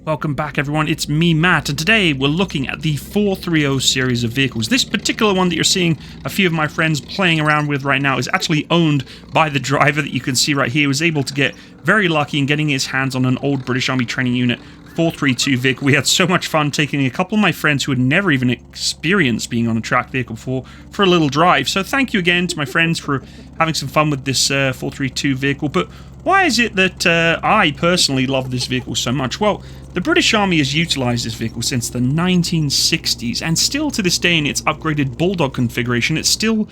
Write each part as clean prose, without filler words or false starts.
Welcome back everyone, it's me Matt, and today we're looking at the 430 series of vehicles. This particular one that you're seeing a few of my friends playing around with right now is actually owned by the driver that you can see right here. He was able to get very lucky in getting his hands on an old British Army training unit 432 vehicle. We had so much fun taking a couple of my friends who had never even experienced being on a tracked vehicle before for a little drive. So thank you again to my friends for having some fun with this 432 vehicle. But why is it that I personally love this vehicle so much? Well, the British Army has utilised this vehicle since the 1960s, and still to this day in its upgraded Bulldog configuration, it's still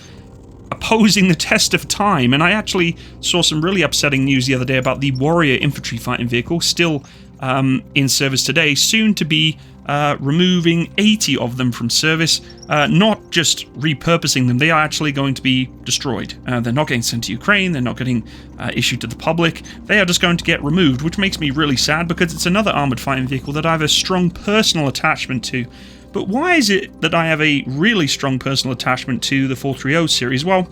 opposing the test of time. And I actually saw some really upsetting news the other day about the Warrior infantry fighting vehicle, still in service today, soon to be removing 80 of them from service, not just repurposing them, they are actually going to be destroyed. They're not getting sent to Ukraine, they're not getting issued to the public, they are just going to get removed, which makes me really sad because it's another armoured fighting vehicle that I have a strong personal attachment to. But why is it that I have a really strong personal attachment to the 430 series? Well,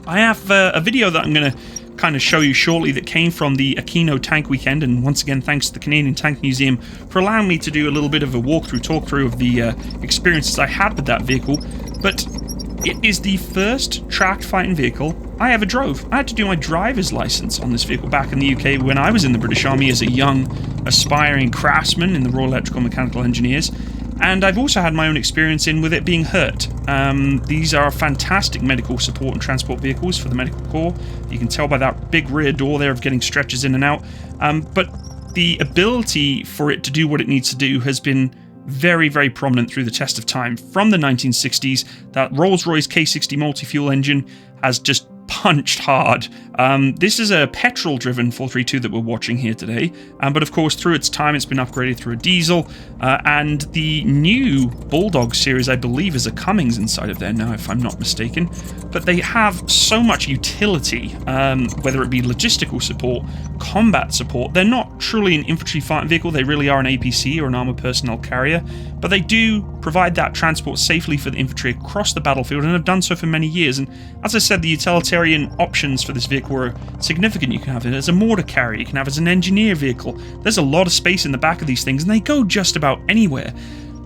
I have a video that I'm going to kind of show you shortly that came from the Aquino Tank Weekend, and once again thanks to the Canadian Tank Museum for allowing me to do a little bit of a talk-through of the experiences I had with that vehicle. But it is the first tracked fighting vehicle I ever drove. I had to do my driver's license on this vehicle back in the UK when I was in the British Army as a young aspiring craftsman in the Royal Electrical Mechanical Engineers. And I've also had my own experience with it being hurt. These are fantastic medical support and transport vehicles for the medical corps. You can tell by that big rear door there of getting stretchers in and out. But the ability for it to do what it needs to do has been very, very prominent through the test of time. From the 1960s, that Rolls-Royce K60 multi-fuel engine has just punched hard. This is a petrol-driven 432 that we're watching here today, but of course through its time it's been upgraded through a diesel, and the new Bulldog series I believe is a Cummins inside of there now if I'm not mistaken. But they have so much utility, whether it be logistical support, combat support. They're not truly an infantry fighting vehicle, they really are an APC or an armoured personnel carrier, but they do provide that transport safely for the infantry across the battlefield and have done so for many years. And as I said, the utilitarian options for this vehicle are significant. You can have it as a mortar carrier, you can have it as an engineer vehicle. There's a lot of space in the back of these things and they go just about anywhere.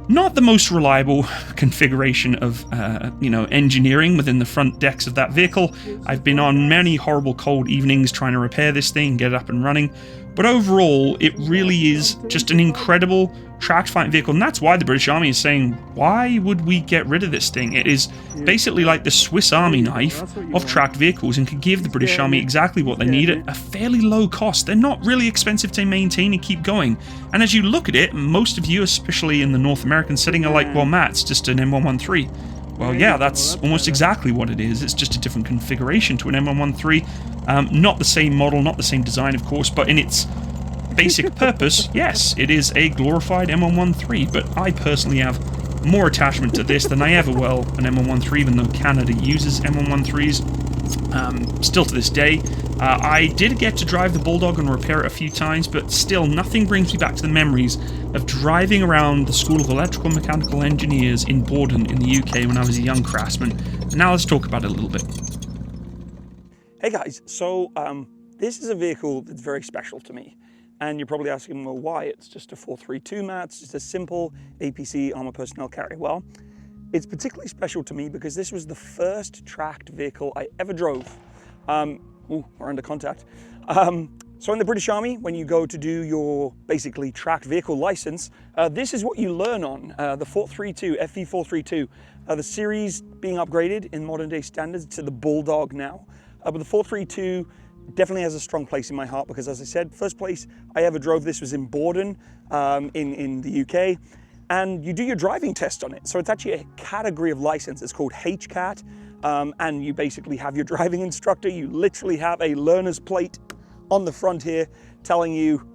Not the most reliable configuration of engineering within the front decks of that vehicle. I've been on many horrible cold evenings trying to repair this thing, get it up and running, but overall it really is just an incredible tracked fighting vehicle, and that's why the British Army is saying, why would we get rid of this thing? It is basically like the Swiss Army knife of tracked vehicles and can give the British Army exactly what they need at a fairly low cost. They're not really expensive to maintain and keep going. And as you look at it, most of you, especially in the North American setting, are like, well, Matt, it's just an M113. Well, yeah, that's almost exactly what it is. It's just a different configuration to an M113. Not the same model, not the same design, of course, but in its basic purpose, yes, it is a glorified M113, but I personally have more attachment to this than I ever will an M113, even though Canada uses M113s still to this day. I did get to drive the Bulldog and repair it a few times, but still nothing brings me back to the memories of driving around the School of Electrical and Mechanical Engineers in Borden in the UK when I was a young craftsman. And now let's talk about it a little bit. Hey guys, so this is a vehicle that's very special to me. And you're probably asking, well, why? It's just a 432, Matt. It's just a simple APC armoured personnel carrier. Well, it's particularly special to me because this was the first tracked vehicle I ever drove. We're under contact. So in the British Army, when you go to do your basically tracked vehicle license, this is what you learn on, the 432, FV432. The series being upgraded in modern day standards to the Bulldog now. But the 432 definitely has a strong place in my heart because, as I said, first place I ever drove this was in Borden in the UK, and you do your driving test on it. So it's actually a category of license. It's called HCAT, and you basically have your driving instructor. You literally have a learner's plate on the front here telling you,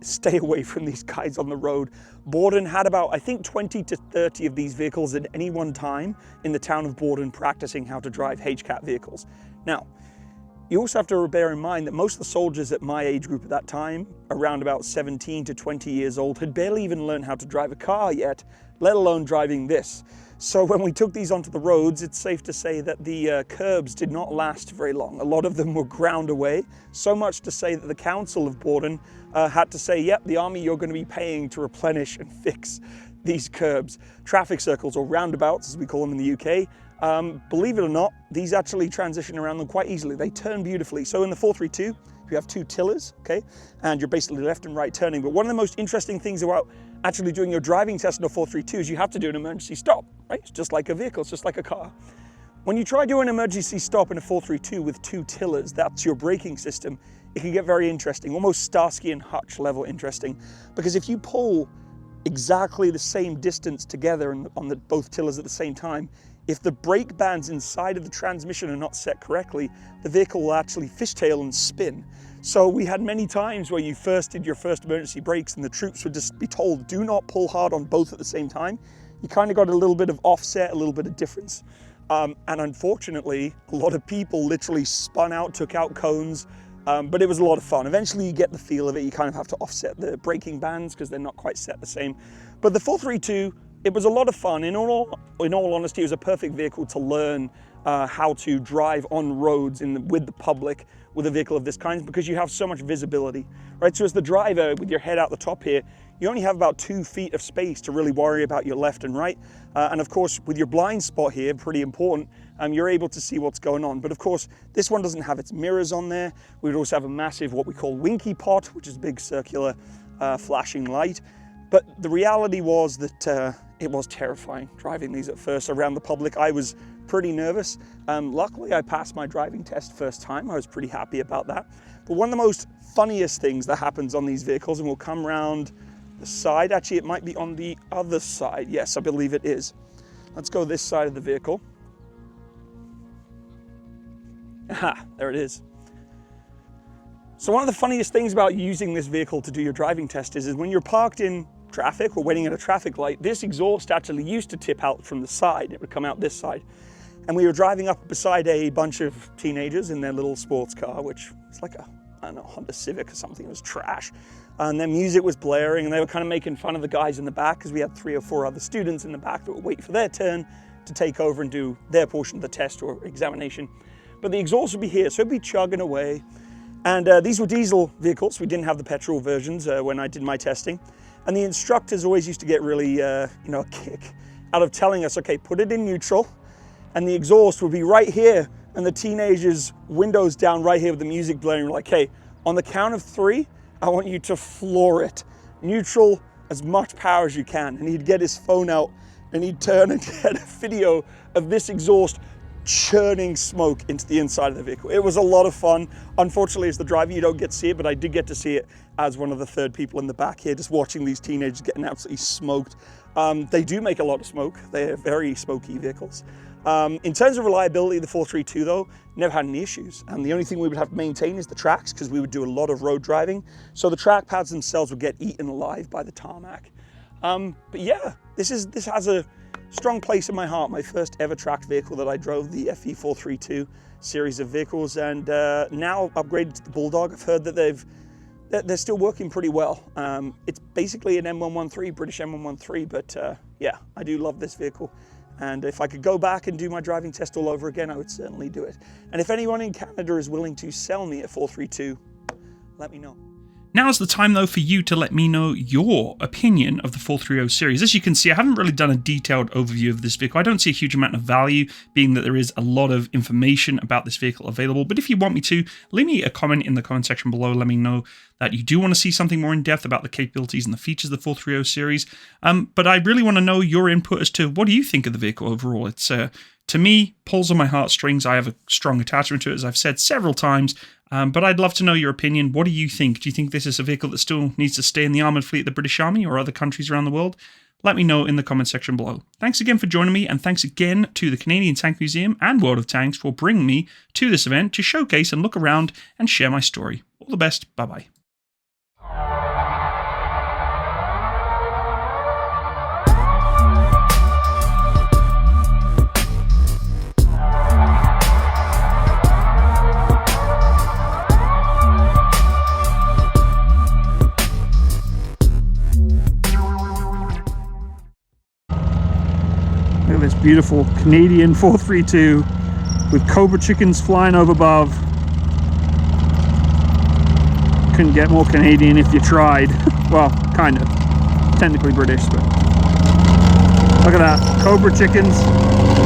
stay away from these guys on the road. Borden had about, I think, 20 to 30 of these vehicles at any one time in the town of Borden practicing how to drive HCAT vehicles. Now, you also have to bear in mind that most of the soldiers at my age group at that time, around about 17 to 20 years old, had barely even learned how to drive a car yet, let alone driving this. So when we took these onto the roads, it's safe to say that the curbs did not last very long. A lot of them were ground away, so much to say that the council of Borden had to say, yep, the army, you're going to be paying to replenish and fix these curbs. Traffic circles, or roundabouts as we call them in the UK, believe it or not, these actually transition around them quite easily. They turn beautifully. So in the 432, you have two tillers, okay, and you're basically left and right turning. But one of the most interesting things about actually doing your driving test in a 432 is you have to do an emergency stop, right? It's just like a vehicle, it's just like a car. When you try doing an emergency stop in a 432 with two tillers, that's your braking system, it can get very interesting, almost Starsky and Hutch level interesting. Because if you pull exactly the same distance together on both tillers at the same time, if the brake bands inside of the transmission are not set correctly, the vehicle will actually fishtail and spin. So we had many times where you first did your first emergency brakes and the troops would just be told, do not pull hard on both at the same time. You kind of got a little bit of offset, a little bit of difference. And unfortunately, a lot of people literally spun out, took out cones, but it was a lot of fun. Eventually you get the feel of it. You kind of have to offset the braking bands because they're not quite set the same. But the 432, it was a lot of fun. In all honesty, it was a perfect vehicle to learn how to drive on roads with the public with a vehicle of this kind, because you have so much visibility, right? So as the driver with your head out the top here, you only have about 2 feet of space to really worry about your left and right. And of course, with your blind spot here, pretty important, you're able to see what's going on. But of course, this one doesn't have its mirrors on there. We would also have a massive, what we call winky pot, which is a big circular flashing light. But the reality was that it was terrifying driving these at first around the public. I was pretty nervous. Luckily, I passed my driving test first time. I was pretty happy about that. But one of the most funniest things that happens on these vehicles, and we'll come around the side. Actually, it might be on the other side. Yes, I believe it is. Let's go this side of the vehicle. Aha, there it is. So one of the funniest things about using this vehicle to do your driving test is when you're parked in traffic or waiting at a traffic light, this exhaust actually used to tip out from the side. It would come out this side. And we were driving up beside a bunch of teenagers in their little sports car, which is like a, I don't know, Honda Civic or something. It was trash. And their music was blaring and they were kind of making fun of the guys in the back because we had 3 or 4 other students in the back that were waiting for their turn to take over and do their portion of the test or examination. But the exhaust would be here, so it'd be chugging away. And these were diesel vehicles. We didn't have the petrol versions when I did my testing. And the instructors always used to get really, a kick out of telling us, okay, put it in neutral, and the exhaust would be right here, and the teenagers' windows down right here with the music blaring, like, hey, on the count of 3, I want you to floor it. Neutral, as much power as you can. And he'd get his phone out, and he'd turn and get a video of this exhaust churning smoke into the inside of the vehicle. It was a lot of fun. Unfortunately, as the driver, you don't get to see it, but I did get to see it as one of the third people in the back here, just watching these teenagers getting absolutely smoked. They do make a lot of smoke. They're very smoky vehicles. In terms of reliability, the 432 though, never had any issues. And the only thing we would have to maintain is the tracks, because we would do a lot of road driving. So the track pads themselves would get eaten alive by the tarmac. But yeah, this has a strong place in my heart. My first ever tracked vehicle that I drove, the FV432 series of vehicles, and now upgraded to the Bulldog. I've heard that they're still working pretty well. It's basically an M113, British M113, but yeah, I do love this vehicle. And if I could go back and do my driving test all over again, I would certainly do it. And if anyone in Canada is willing to sell me a 432, let me know. Now's the time, though, for you to let me know your opinion of the 430 series. As you can see, I haven't really done a detailed overview of this vehicle. I don't see a huge amount of value, being that there is a lot of information about this vehicle available. But if you want me to, leave me a comment in the comment section below. Let me know that you do want to see something more in depth about the capabilities and the features of the 430 series. But I really want to know your input as to what do you think of the vehicle overall. It's to me, pulls on my heartstrings. I have a strong attachment to it, as I've said several times. But I'd love to know your opinion. What do you think? Do you think this is a vehicle that still needs to stay in the armoured fleet of the British Army or other countries around the world? Let me know in the comment section below. Thanks again for joining me, and thanks again to the Canadian Tank Museum and World of Tanks for bringing me to this event to showcase and look around and share my story. All the best. Bye-bye. Look at this beautiful Canadian 432 with cobra chickens flying over above. Couldn't get more Canadian if you tried. Well, kind of. Technically British, but look at that. Cobra chickens.